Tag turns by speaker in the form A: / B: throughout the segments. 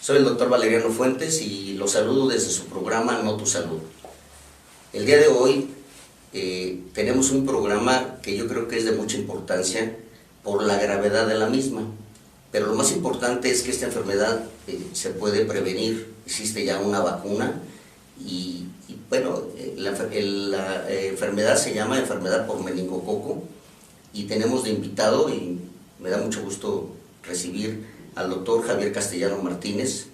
A: Soy el doctor Valeriano Fuentes y los saludo desde su programa No Tu Salud. El día de hoy tenemos un programa que yo creo que es de mucha importancia por la gravedad de la misma, pero lo más importante es que esta enfermedad se puede prevenir. Existe ya una vacuna y bueno, la enfermedad se llama enfermedad por meningococo y tenemos de invitado, y me da mucho gusto recibir al doctor Javier Castellano Martínez.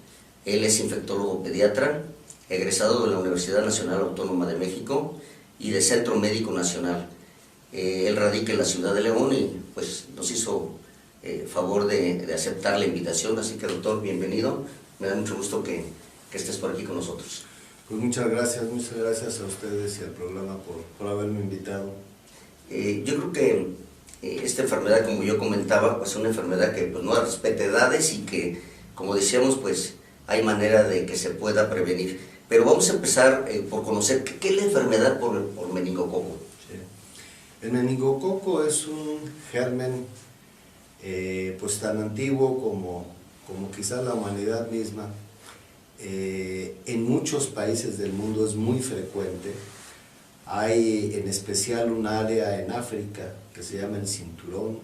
A: Él es infectólogo pediatra, egresado de la Universidad Nacional Autónoma de México y de Centro Médico Nacional. Él radica en la ciudad de León y pues nos hizo favor de aceptar la invitación, así que doctor, bienvenido. Me da mucho gusto que estés por aquí con nosotros.
B: Pues muchas gracias a ustedes y al programa por haberme invitado.
A: Yo creo que esta enfermedad, como yo comentaba, pues es una enfermedad que pues, no respeta edades y que, como decíamos, pues hay manera de que se pueda prevenir. Pero vamos a empezar por conocer qué es la enfermedad por meningococo.
B: Sí. El meningococo es un germen pues tan antiguo como quizá la humanidad misma. En muchos países del mundo es muy frecuente. Hay en especial un área en África que se llama el cinturón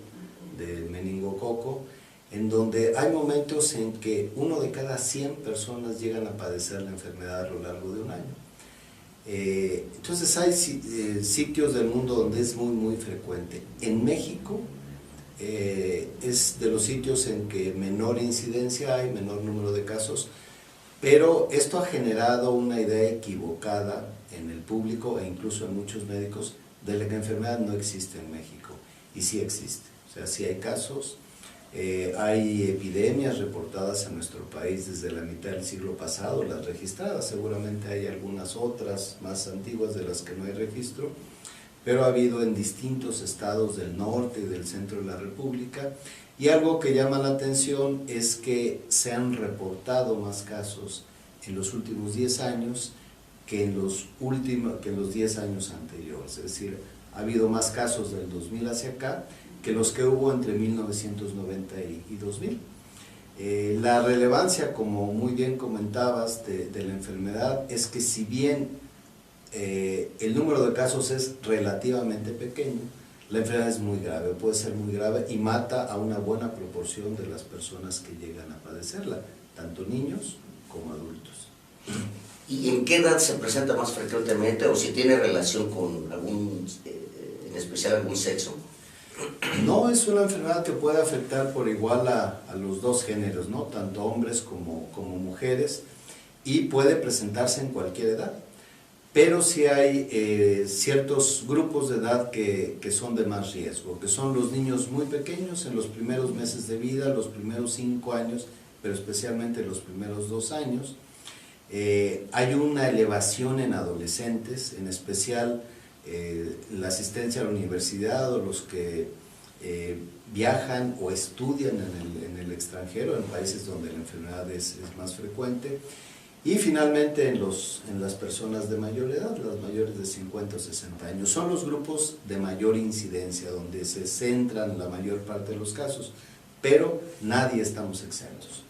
B: del meningococo, en donde hay momentos en que 1 de cada 100 personas llegan a padecer la enfermedad a lo largo de un año. Entonces hay sitios del mundo donde es muy frecuente. En México es de los sitios en que menor incidencia hay, menor número de casos, pero esto ha generado una idea equivocada en el público e incluso en muchos médicos de que la enfermedad no existe en México, y sí existe. O sea, sí hay casos, hay epidemias reportadas en nuestro país desde la mitad del siglo pasado, las registradas, seguramente hay algunas otras más antiguas de las que no hay registro, pero ha habido en distintos estados del norte y del centro de la República. Y algo que llama la atención es que se han reportado más casos en los últimos 10 años que en los 10 años anteriores. Es decir, ha habido más casos del 2000 hacia acá que los que hubo entre 1990 y 2000. La relevancia, como muy bien comentabas, de la enfermedad es que si bien el número de casos es relativamente pequeño, la enfermedad es muy grave, puede ser muy grave y mata a una buena proporción de las personas que llegan a padecerla, tanto niños como adultos.
A: ¿Y en qué edad se presenta más frecuentemente o si tiene relación con en especial algún sexo?
B: No, es una enfermedad que puede afectar por igual a los dos géneros, ¿no? Tanto hombres como mujeres, y puede presentarse en cualquier edad. Pero sí hay ciertos grupos de edad que son de más riesgo, que son los niños muy pequeños en los primeros meses de vida, los primeros 5 años, pero especialmente los primeros 2 años. Hay una elevación en adolescentes, en especial la asistencia a la universidad o los que viajan o estudian en el extranjero, en países donde la enfermedad es más frecuente. Y finalmente en las personas de mayor edad, las mayores de 50 o 60 años. Son los grupos de mayor incidencia, donde se centran la mayor parte de los casos, pero nadie estamos exentos.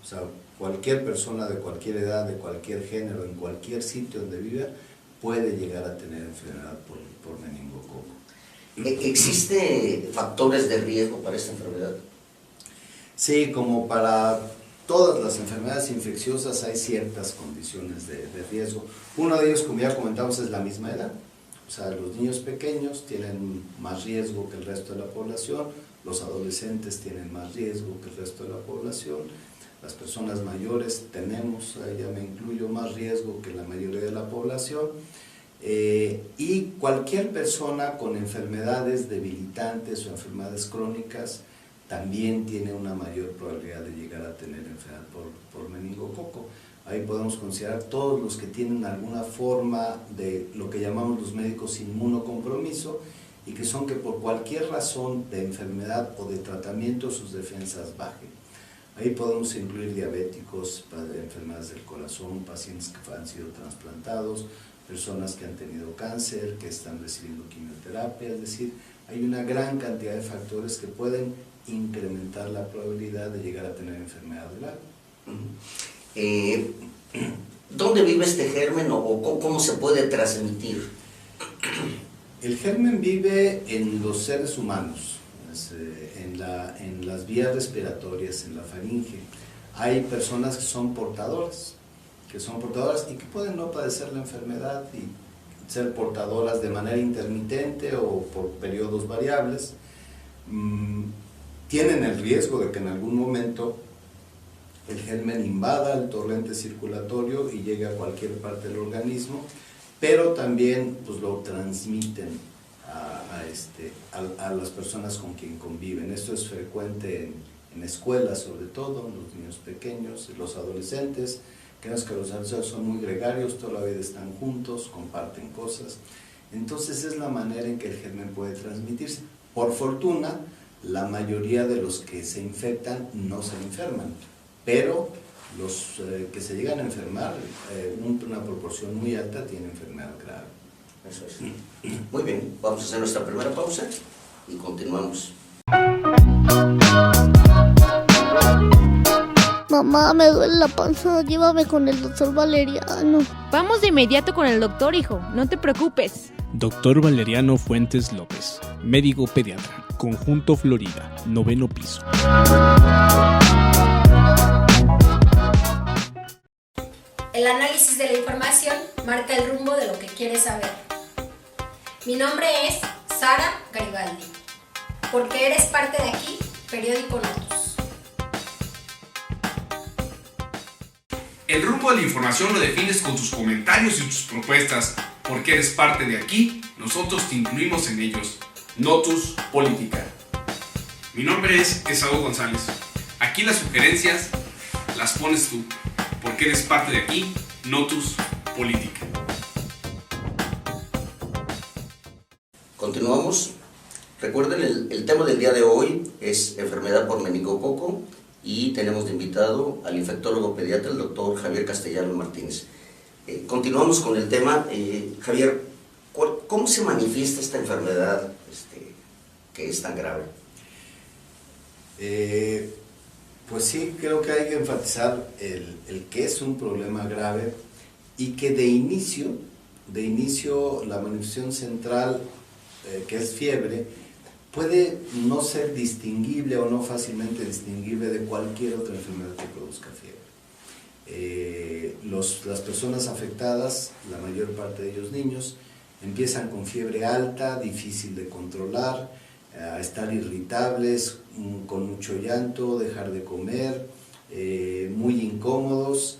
B: O sea, cualquier persona de cualquier edad, de cualquier género, en cualquier sitio donde viva, puede llegar a tener enfermedad por meningococo.
A: ¿Existen factores de riesgo para esta enfermedad?
B: Sí, como para todas las enfermedades infecciosas hay ciertas condiciones de riesgo. Uno de ellos, como ya comentamos, es la misma edad. O sea, los niños pequeños tienen más riesgo que el resto de la población, los adolescentes tienen más riesgo que el resto de la población, las personas mayores tenemos, ya me incluyo, más riesgo que la mayoría de la población, y cualquier persona con enfermedades debilitantes o enfermedades crónicas también tiene una mayor probabilidad de llegar a tener enfermedad por meningococo. Ahí podemos considerar todos los que tienen alguna forma de lo que llamamos los médicos inmunocompromiso, y que son que por cualquier razón de enfermedad o de tratamiento sus defensas bajen. Ahí podemos incluir diabéticos, enfermedades del corazón, pacientes que han sido trasplantados, personas que han tenido cáncer, que están recibiendo quimioterapia, es decir, hay una gran cantidad de factores que pueden incrementar la probabilidad de llegar a tener enfermedad grave.
A: ¿Dónde vive este germen o cómo se puede transmitir?
B: El germen vive en los seres humanos, en las vías respiratorias, en la faringe. Hay personas que son portadoras y que pueden no padecer la enfermedad y ser portadoras de manera intermitente o por periodos variables. Tienen el riesgo de que en algún momento el germen invada el torrente circulatorio y llegue a cualquier parte del organismo, pero también pues, lo transmiten a las personas con quien conviven. Esto es frecuente en escuelas, sobre todo, en los niños pequeños, los adolescentes, que los adolescentes son muy gregarios, toda la vida están juntos, comparten cosas. Entonces es la manera en que el germen puede transmitirse. Por fortuna, la mayoría de los que se infectan no se enferman, pero los que se llegan a enfermar, una proporción muy alta tiene enfermedad grave.
A: Eso es. Muy bien, vamos a hacer nuestra primera pausa y continuamos.
C: Mamá, me duele la panza, llévame con el doctor Valeriano.
D: Vamos de inmediato con el doctor, hijo, no te preocupes.
E: Doctor Valeriano Fuentes López, médico pediatra, Conjunto Florida, 9º piso.
F: El análisis de la información marca el rumbo de lo que quieres saber. Mi nombre es Sara Garibaldi. Porque eres parte de aquí, Periódico Notus.
G: El rumbo de la información lo defines con tus comentarios y tus propuestas. Porque eres parte de aquí, nosotros te incluimos en ellos. Notus Política. Mi nombre es Esaú González. Aquí las sugerencias las pones tú. Porque eres parte de aquí, Notus Política.
A: Continuamos. Recuerden, el tema del día de hoy es enfermedad por meningococo y tenemos de invitado al infectólogo pediatra, el doctor Javier Castellano Martínez. Continuamos con el tema. Javier, ¿cómo se manifiesta esta enfermedad que es tan grave?
B: Pues sí, creo que hay que enfatizar el que es un problema grave y que de inicio la manifestación central, que es fiebre, puede no ser distinguible o no fácilmente distinguible de cualquier otra enfermedad que produzca fiebre. Las personas afectadas, la mayor parte de ellos niños, empiezan con fiebre alta, difícil de controlar, a estar irritables, con mucho llanto, dejar de comer, muy incómodos,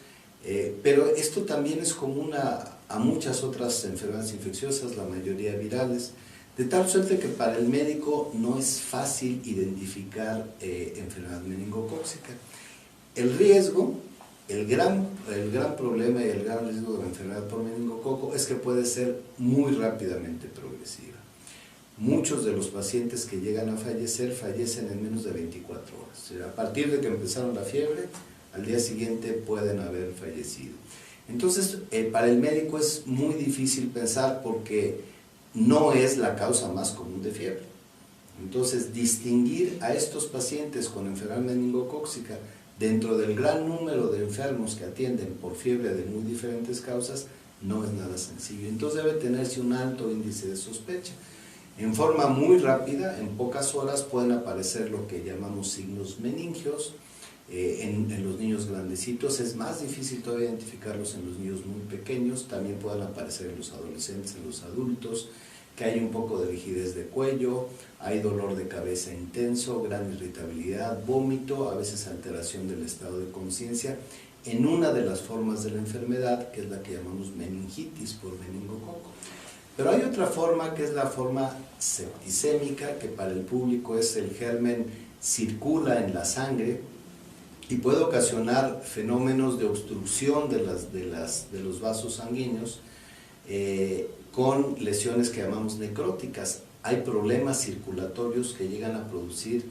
B: pero esto también es común a muchas otras enfermedades infecciosas, la mayoría virales, de tal suerte que para el médico no es fácil identificar enfermedad meningocócica. El riesgo, el gran problema y el gran riesgo de la enfermedad por meningococo es que puede ser muy rápidamente progresiva. Muchos de los pacientes que llegan a fallecer fallecen en menos de 24 horas. O sea, a partir de que empezaron la fiebre, al día siguiente pueden haber fallecido. Entonces, para el médico es muy difícil pensar porque no es la causa más común de fiebre. Entonces, distinguir a estos pacientes con enfermedad meningocócica dentro del gran número de enfermos que atienden por fiebre de muy diferentes causas no es nada sencillo. Entonces, debe tenerse un alto índice de sospecha. En forma muy rápida, en pocas horas, pueden aparecer lo que llamamos signos meningios. En los niños grandecitos es más difícil todavía identificarlos en los niños muy pequeños, también pueden aparecer en los adolescentes, en los adultos, que hay un poco de rigidez de cuello, hay dolor de cabeza intenso, gran irritabilidad, vómito, a veces alteración del estado de conciencia, en una de las formas de la enfermedad, que es la que llamamos meningitis por meningococo. Pero hay otra forma, que es la forma septicémica, que para el público es el germen circula en la sangre y puede ocasionar fenómenos de obstrucción de los vasos sanguíneos con lesiones que llamamos necróticas. Hay problemas circulatorios que llegan a producir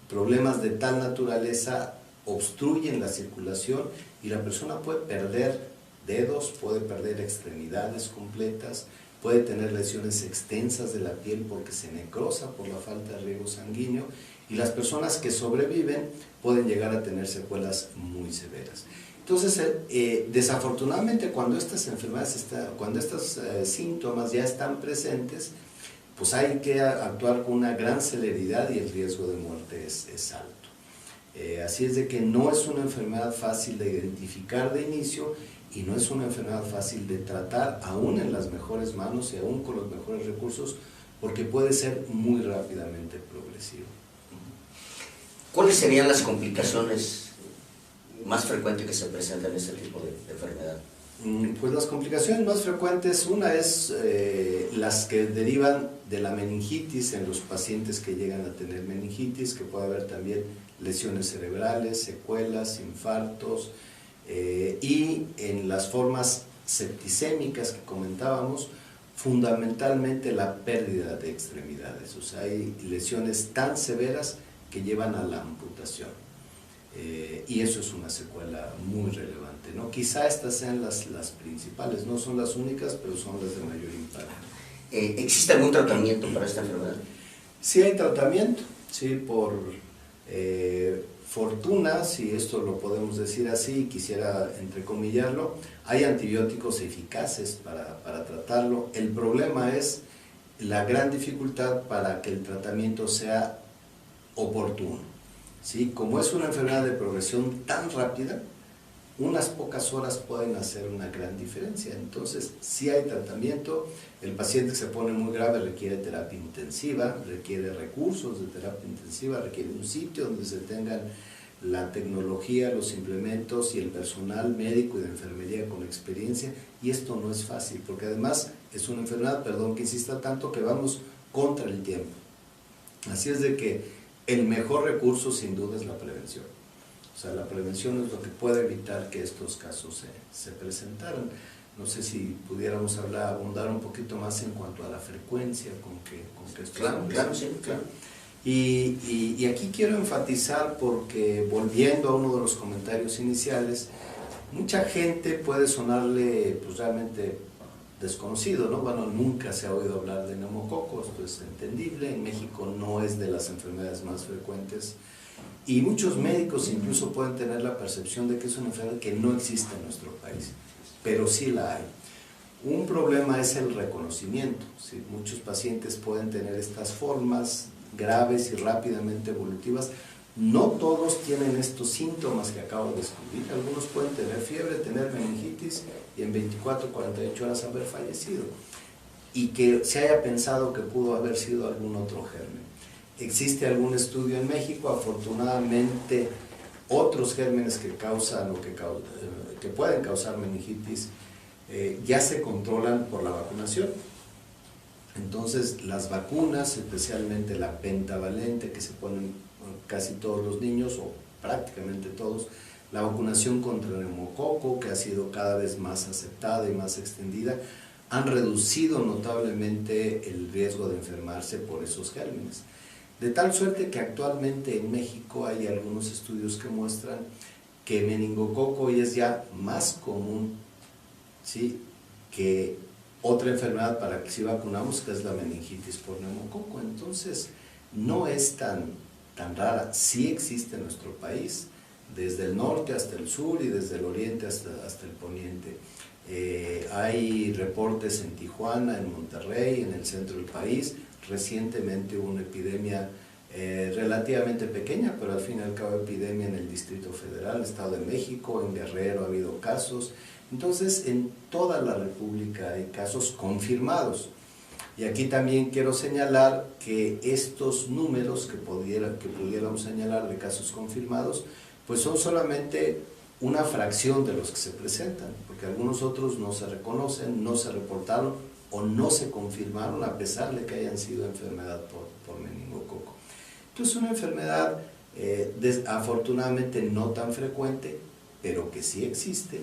B: problemas de tal naturaleza, obstruyen la circulación y la persona puede perder dedos, puede perder extremidades completas, puede tener lesiones extensas de la piel porque se necrosa por la falta de riego sanguíneo, y las personas que sobreviven pueden llegar a tener secuelas muy severas. Entonces, desafortunadamente, cuando estas enfermedades, cuando estos síntomas ya están presentes, pues hay que actuar con una gran celeridad y el riesgo de muerte es alto. Así es de que no es una enfermedad fácil de identificar de inicio y no es una enfermedad fácil de tratar, aún en las mejores manos y aún con los mejores recursos, porque puede ser muy rápidamente progresivo.
A: ¿Cuáles serían las complicaciones más frecuentes que se presentan en este tipo de enfermedad?
B: Pues las complicaciones más frecuentes, una es las que derivan de la meningitis en los pacientes que llegan a tener meningitis, que puede haber también lesiones cerebrales, secuelas, infartos, y en las formas septicémicas que comentábamos, fundamentalmente la pérdida de extremidades. O sea, hay lesiones tan severas que llevan a la amputación. Y eso es una secuela muy relevante, ¿no? Quizá estas sean las principales, no son las únicas, pero son las de mayor impacto.
A: ¿Existe algún tratamiento para esta enfermedad?
B: Sí hay tratamiento, sí, por fortuna, si esto lo podemos decir así, quisiera entrecomillarlo, hay antibióticos eficaces para tratarlo. El problema es la gran dificultad para que el tratamiento sea oportuno. ¿Sí? Como es una enfermedad de progresión tan rápida, unas pocas horas pueden hacer una gran diferencia. Entonces, si hay tratamiento, el paciente que se pone muy grave requiere terapia intensiva, requiere recursos de terapia intensiva, requiere un sitio donde se tengan la tecnología, los implementos y el personal médico y de enfermería con experiencia, y esto no es fácil, porque además es una enfermedad, perdón que insista tanto, que vamos contra el tiempo. Así es de que el mejor recurso sin duda es la prevención. O sea, la prevención es lo que puede evitar que estos casos se presentaran. No sé si pudiéramos abundar un poquito más en cuanto a la frecuencia con que esto
A: Claro, sí, claro.
B: Y aquí quiero enfatizar, porque volviendo a uno de los comentarios iniciales, mucha gente puede sonarle pues realmente desconocido, ¿no? Bueno, nunca se ha oído hablar de neumococo, esto es entendible, en México no es de las enfermedades más frecuentes, y muchos médicos incluso pueden tener la percepción de que es una enfermedad que no existe en nuestro país, pero sí la hay. Un problema es el reconocimiento, ¿sí? Muchos pacientes pueden tener estas formas graves y rápidamente evolutivas. No todos tienen estos síntomas que acabo de describir. Algunos pueden tener fiebre, tener meningitis y en 24 o 48 horas haber fallecido, y que se haya pensado que pudo haber sido algún otro germen. Existe algún estudio en México, afortunadamente otros gérmenes que causan o que pueden causar meningitis ya se controlan por la vacunación. Entonces las vacunas, especialmente la pentavalente que se ponen casi todos los niños o prácticamente todos, la vacunación contra el neumococo, que ha sido cada vez más aceptada y más extendida, han reducido notablemente el riesgo de enfermarse por esos gérmenes. De tal suerte que actualmente en México hay algunos estudios que muestran que meningococo hoy es ya más común, ¿sí?, que otra enfermedad para que sí vacunamos, que es la meningitis por neumococo. Entonces no es tan rara, sí existe en nuestro país, desde el norte hasta el sur y desde el oriente hasta el poniente. Hay reportes en Tijuana, en Monterrey, en el centro del país. Recientemente hubo una epidemia relativamente pequeña, pero al fin y al cabo epidemia en el Distrito Federal, Estado de México, en Guerrero ha habido casos. Entonces en toda la República hay casos confirmados. Y aquí también quiero señalar que estos números que pudiéramos señalar de casos confirmados, pues son solamente una fracción de los que se presentan, porque algunos otros no se reconocen, no se reportaron o no se confirmaron a pesar de que hayan sido enfermedad por meningococo. Entonces una enfermedad afortunadamente no tan frecuente, pero que sí existe,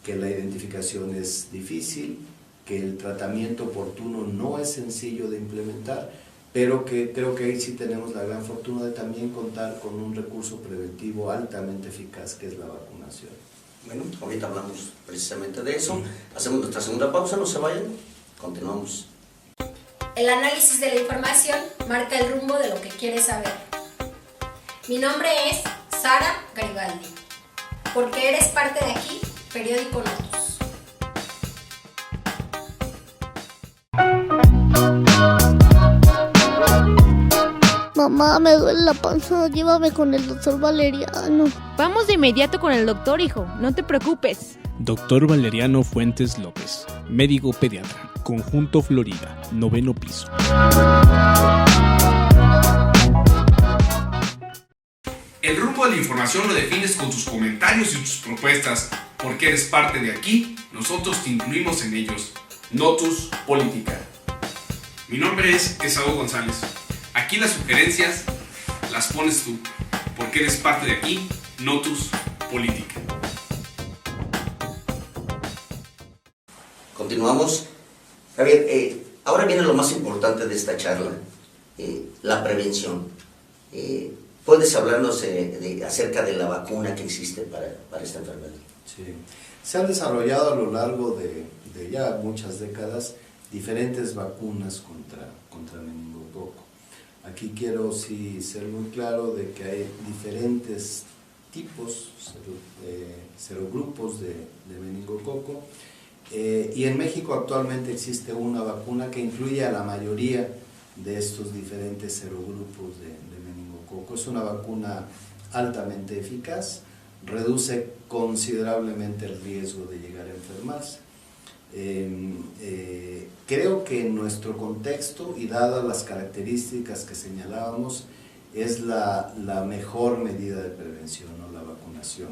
B: que la identificación es difícil, que el tratamiento oportuno no es sencillo de implementar, pero que creo que ahí sí tenemos la gran fortuna de también contar con un recurso preventivo altamente eficaz, que es la vacunación.
A: Bueno, ahorita hablamos precisamente de eso. Hacemos nuestra segunda pausa, no se vayan. Continuamos.
F: El análisis de la información marca el rumbo de lo que quieres saber. Mi nombre es Sara Garibaldi. Porque eres parte de aquí, Periódico Notus.
C: Mamá, me duele la panza, llévame con el doctor Valeriano.
D: Vamos de inmediato con el doctor, hijo. No te preocupes.
E: Doctor Valeriano Fuentes López, médico pediatra, Conjunto Florida, 9º piso.
G: El rumbo de la información lo defines con tus comentarios y tus propuestas. Porque eres parte de aquí, nosotros te incluimos en ellos. Notus Política. Mi nombre es Esaú González. Aquí las sugerencias las pones tú. Porque eres parte de aquí, Notus Política.
A: Continuamos. Javier, ahora viene lo más importante de esta charla, la prevención. ¿Puedes hablarnos acerca de la vacuna que existe para esta enfermedad?
B: Sí. Se han desarrollado a lo largo de ya muchas décadas diferentes vacunas contra meningococo. Aquí quiero sí ser muy claro de que hay diferentes tipos, serogrupos de meningococo, y en México actualmente existe una vacuna que incluye a la mayoría de estos diferentes serogrupos de meningococo. Es una vacuna altamente eficaz, reduce considerablemente el riesgo de llegar a enfermarse. Creo que en nuestro contexto y dadas las características que señalábamos, es la mejor medida de prevención, ¿no? La vacunación.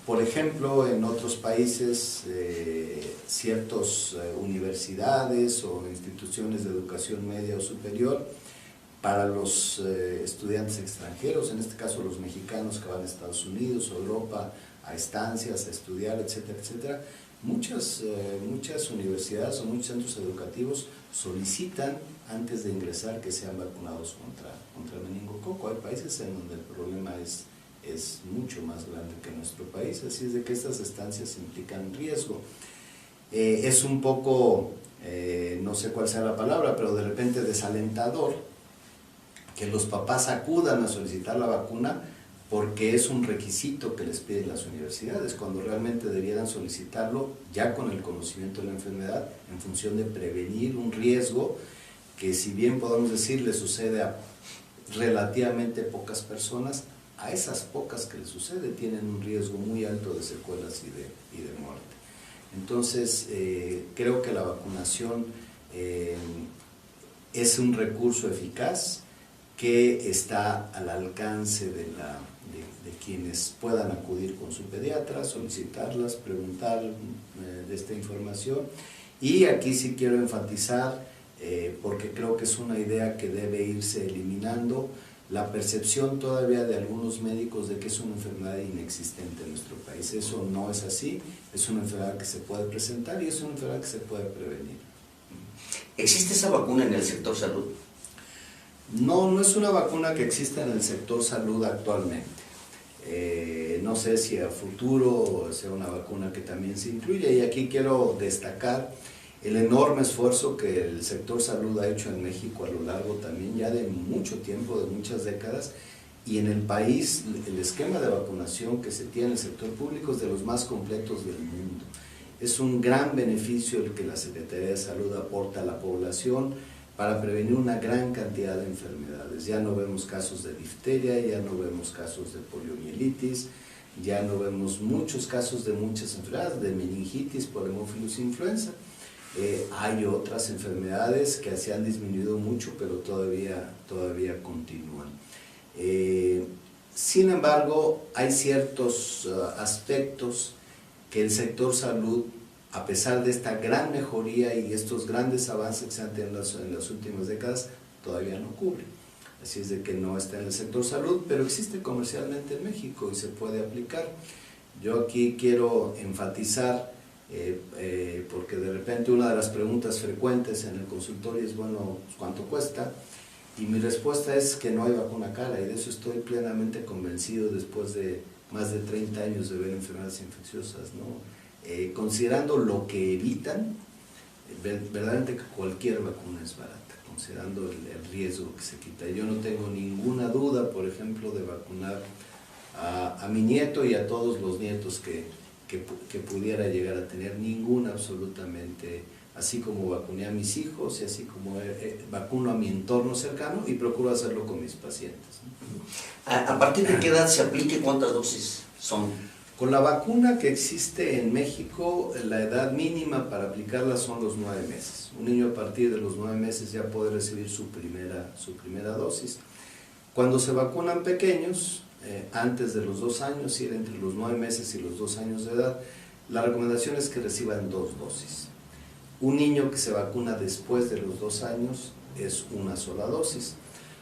B: Por ejemplo, en otros países, ciertas universidades o instituciones de educación media o superior, para los estudiantes extranjeros, en este caso los mexicanos que van a Estados Unidos o Europa a estancias, a estudiar, etcétera, etcétera, muchas universidades o muchos centros educativos solicitan antes de ingresar que sean vacunados contra meningococo. Hay países en donde el problema es mucho más grande que en nuestro país, así es de que estas estancias implican riesgo. Es un poco, no sé cuál sea la palabra, pero de repente desalentador que los papás acudan a solicitar la vacuna porque es un requisito que les piden las universidades, cuando realmente debieran solicitarlo ya con el conocimiento de la enfermedad, en función de prevenir un riesgo que, si bien podemos decir le sucede a relativamente pocas personas, a esas pocas que les sucede tienen un riesgo muy alto de secuelas y de muerte. Entonces, creo que la vacunación es un recurso eficaz que está al alcance de quienes puedan acudir con su pediatra, solicitarlas, preguntar de esta información. Y aquí sí quiero enfatizar, porque creo que es una idea que debe irse eliminando, la percepción todavía de algunos médicos de que es una enfermedad inexistente en nuestro país. Eso no es así, es una enfermedad que se puede presentar y es una enfermedad que se puede prevenir.
A: ¿Existe esa vacuna en el sector salud?
B: No, no es una vacuna que exista en el sector salud actualmente. No sé si a futuro sea una vacuna que también se incluya, y aquí quiero destacar el enorme esfuerzo que el sector salud ha hecho en México a lo largo también ya de mucho tiempo, de muchas décadas, y en el país el esquema de vacunación que se tiene en el sector público es de los más completos del mundo. Es un gran beneficio el que la Secretaría de Salud aporta a la población para prevenir una gran cantidad de enfermedades. Ya no vemos casos de difteria, ya no vemos casos de poliomielitis, ya no vemos muchos casos de muchas enfermedades, de meningitis por Haemophilus influenza. Hay otras enfermedades que se han disminuido mucho, pero todavía continúan. Sin embargo, hay ciertos aspectos que el sector salud, a pesar de esta gran mejoría y estos grandes avances que se han tenido en las últimas décadas, todavía no cubre. Así es de que no está en el sector salud, pero existe comercialmente en México y se puede aplicar. Yo aquí quiero enfatizar, porque de repente una de las preguntas frecuentes en el consultorio es, bueno, ¿cuánto cuesta? Y mi respuesta es que no hay vacuna cara, y de eso estoy plenamente convencido después de más de 30 años de ver enfermedades infecciosas, ¿no? Considerando lo que evitan, verdaderamente que cualquier vacuna es barata, considerando el riesgo que se quita. Yo no tengo ninguna duda, por ejemplo, de vacunar a mi nieto y a todos los nietos que pudiera llegar a tener, ninguna absolutamente, así como vacuné a mis hijos y así como vacuno a mi entorno cercano y procuro hacerlo con mis pacientes.
A: ¿A partir de qué edad se aplica y cuántas dosis son?
B: Con la vacuna que existe en México, la edad mínima para aplicarla son los 9 meses. Un niño a partir de los 9 meses ya puede recibir su primera dosis. Cuando se vacunan pequeños, antes de los 2 años, si era entre los 9 meses y los 2 años de edad, la recomendación es que reciban 2 dosis. Un niño que se vacuna después de los 2 años es una sola dosis.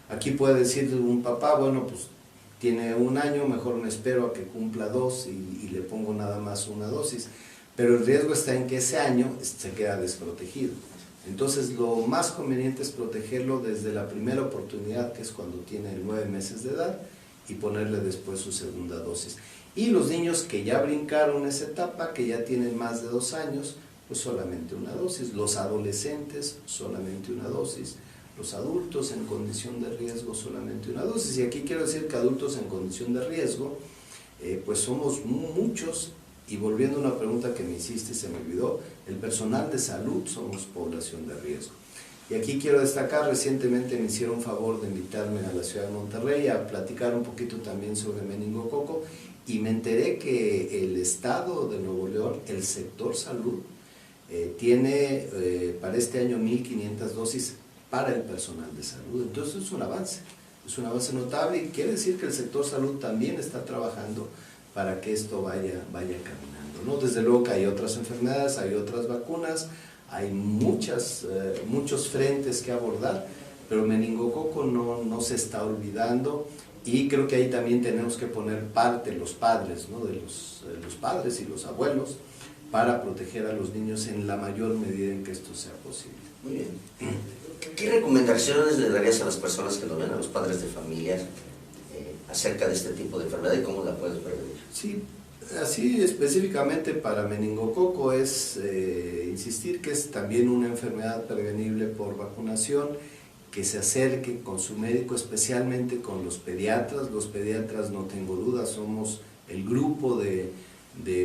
B: Aquí puede decir un papá, bueno, pues tiene 1 año, mejor me espero a que cumpla 2 y le pongo nada más una dosis. Pero el riesgo está en que ese año se queda desprotegido. Entonces lo más conveniente es protegerlo desde la primera oportunidad, que es cuando tiene 9 meses de edad, y ponerle después su segunda dosis. Y los niños que ya brincaron esa etapa, que ya tienen más de 2 años, pues solamente una dosis. Los adolescentes, solamente una dosis. Los adultos en condición de riesgo, solamente una dosis. Y aquí quiero decir que adultos en condición de riesgo, pues somos muchos. Y volviendo a una pregunta que me hiciste, se me olvidó, el personal de salud somos población de riesgo. Y aquí quiero destacar, recientemente me hicieron favor de invitarme a la ciudad de Monterrey a platicar un poquito también sobre meningococo, y me enteré que el estado de Nuevo León, el sector salud, tiene para este año 1.500 dosis para el personal de salud. Entonces es un avance notable, y quiere decir que el sector salud también está trabajando para que esto vaya caminando, ¿no? Desde luego que hay otras enfermedades, hay otras vacunas, hay muchos frentes que abordar, pero meningococo no se está olvidando, y creo que ahí también tenemos que poner parte los padres, ¿no? de los padres y los abuelos, para proteger a los niños en la mayor medida en que esto sea posible.
A: Muy bien. ¿Qué recomendaciones le darías a las personas que lo ven, a los padres de familia, acerca de este tipo de enfermedad y cómo la puedes prevenir?
B: Sí, así específicamente para meningococo es insistir que es también una enfermedad prevenible por vacunación, que se acerque con su médico, especialmente con los pediatras. Los pediatras, no tengo duda, somos el grupo de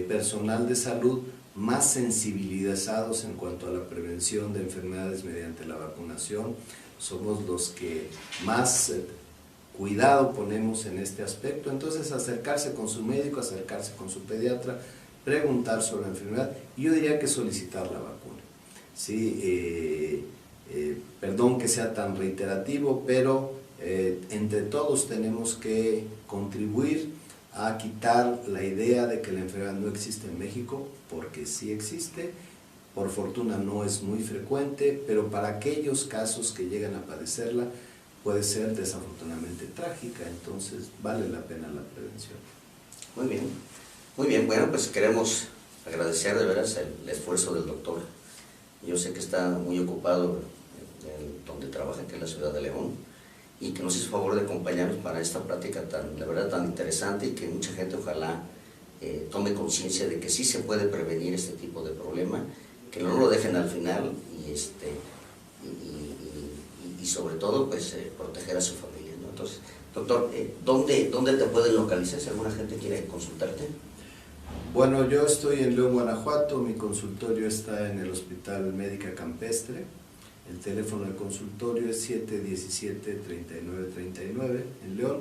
B: personal de salud más sensibilizados en cuanto a la prevención de enfermedades mediante la vacunación. Somos los que más cuidado ponemos en este aspecto. Entonces, acercarse con su médico, acercarse con su pediatra, preguntar sobre la enfermedad, y yo diría que solicitar la vacuna. ¿Sí? Perdón que sea tan reiterativo, pero entre todos tenemos que contribuir a quitar la idea de que la enfermedad no existe en México, porque sí existe. Por fortuna no es muy frecuente, pero para aquellos casos que llegan a padecerla, puede ser desafortunadamente trágica, entonces vale la pena la prevención.
A: Muy bien, bueno, pues queremos agradecer de veras el esfuerzo del doctor. Yo sé que está muy ocupado donde trabaja, que es la ciudad de León, y que nos hizo favor de acompañarnos para esta plática la verdad tan interesante, y que mucha gente ojalá tome conciencia de que sí se puede prevenir este tipo de problema, que no lo dejen al final, y sobre todo pues proteger a su familia, ¿no? Entonces, doctor, ¿dónde te pueden localizar si alguna gente quiere consultarte?
B: Bueno, yo estoy en León, Guanajuato. Mi consultorio está en el Hospital Médica Campestre. El teléfono del consultorio es 717-3939 en León,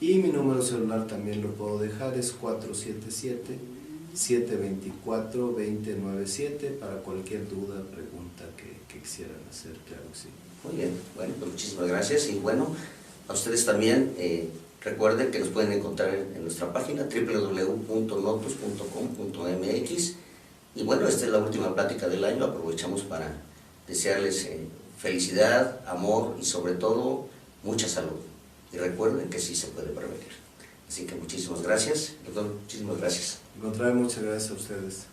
B: y mi número celular también lo puedo dejar, es 477-724-2097 para cualquier duda, pregunta que quisieran hacer, claro que sí.
A: Muy bien, bueno, pues muchísimas gracias, y bueno, a ustedes también recuerden que nos pueden encontrar en nuestra página www.notus.com.mx, y bueno, esta es la última plática del año. Aprovechamos para desearles felicidad, amor y sobre todo mucha salud. Y recuerden que sí se puede prevenir. Así que muchísimas gracias, doctor, muchísimas gracias.
B: Al contrario, muchas gracias a ustedes.